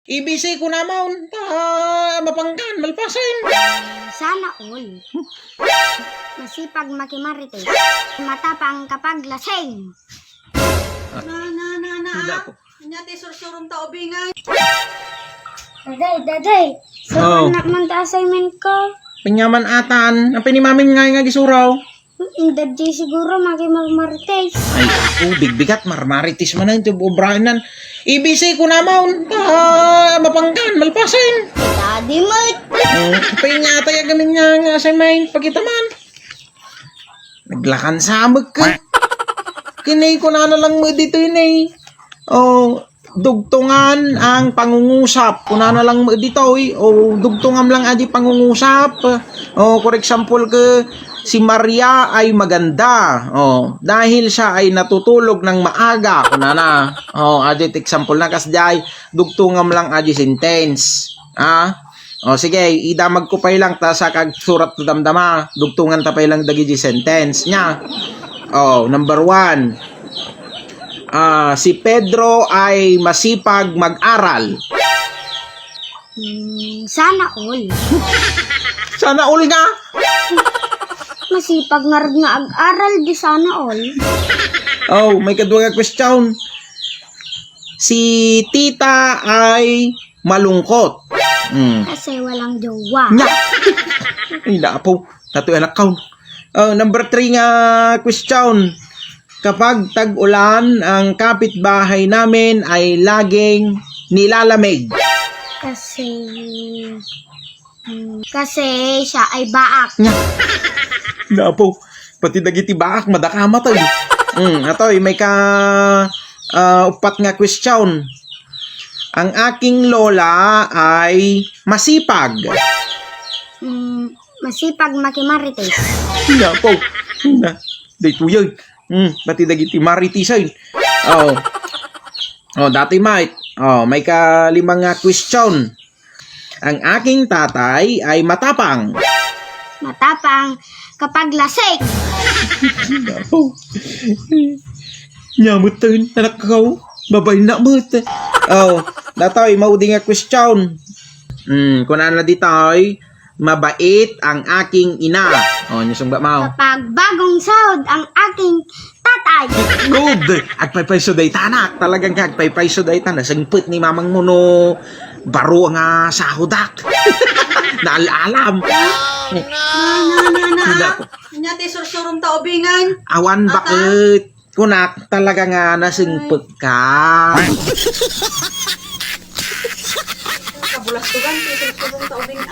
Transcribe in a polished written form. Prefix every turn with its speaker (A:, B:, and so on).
A: IBC ko naman, mapanggan, malpasin.
B: Sana all. Masipag makimarites. Matapang kapag lasing.
A: Hindi po.
C: Nyati sursurong taobingan.
B: Daday.
A: Oh.
B: So, naman ta assignment ko.
A: Pinyaman atan, ang pinimamin nga gisuraw.
B: Daddy siguro makimarites.
A: Ay, ako, bigbigat, marmaritis man na ito, bubranan. IBC ko naman, mapanggan, malpasin.
B: Daddy mo.
A: Pinyata yung gamin nga assignment, pagkita man. Naglakan sa amag ka. Kinay ko na lang mo dito yun eh. Oh, dugtungan ang pangungusap. Kuna na lang mo dito eh. Oh, dugtungan lang adi pangungusap. Oh, for example ka, si Maria ay maganda. Oh, dahil siya ay natutulog ng maaga. Kuna na. Oh, adi example na kasjay. Dugtungan lang adi sentence. Ah? O sige, idamag ko pay lang ta sa kag surat to damdama. Dugtungan ta pay lang dagi di sentence nya. Oh, number 1. Si Pedro ay masipag mag-aral.
B: Sana all.
A: Sana all nga.
B: Masipag nga rin nga ag-aral di sana all.
A: Oh, may kadwa nga question. Si Tita ay malungkot.
B: Kasi walang jowa.
A: Nya. Ay, naapo. Tato anak count. Number 3 nga question. Kapag tag-ulan, ang kapitbahay namin ay laging nilalamig.
B: Kasi siya ay baak.
A: Nya. Naapo. Pati dagiti baak, madakama to. Atoy, may upat nga question. Ang aking lola ay masipag.
B: Masipag makimarites.
A: Naapo. Dito yun. Pati dagiti maritisan. Dati mate. May kalimang nga question. Ang aking tatay ay matapang.
B: Matapang kapag lasing.
A: Nyamot tayo, anak ko. Babay na mo. Datoy, mauding nga question. Kung ano dito ay, mabait ang aking ina. Nyusong ba mau?
B: Kapag bagong sahod ang aking tatay.
A: Good! Agpaypay suday tanak. Talagang agpaypay suday tanak. Sangput ni mamang mo no baro nga sahodak. Naalalam.
C: Nyati sursurong taobingan.
A: Awan bakit? Kunak talaga nga nasingput ka.
C: Kabulastugan, sursurong taobing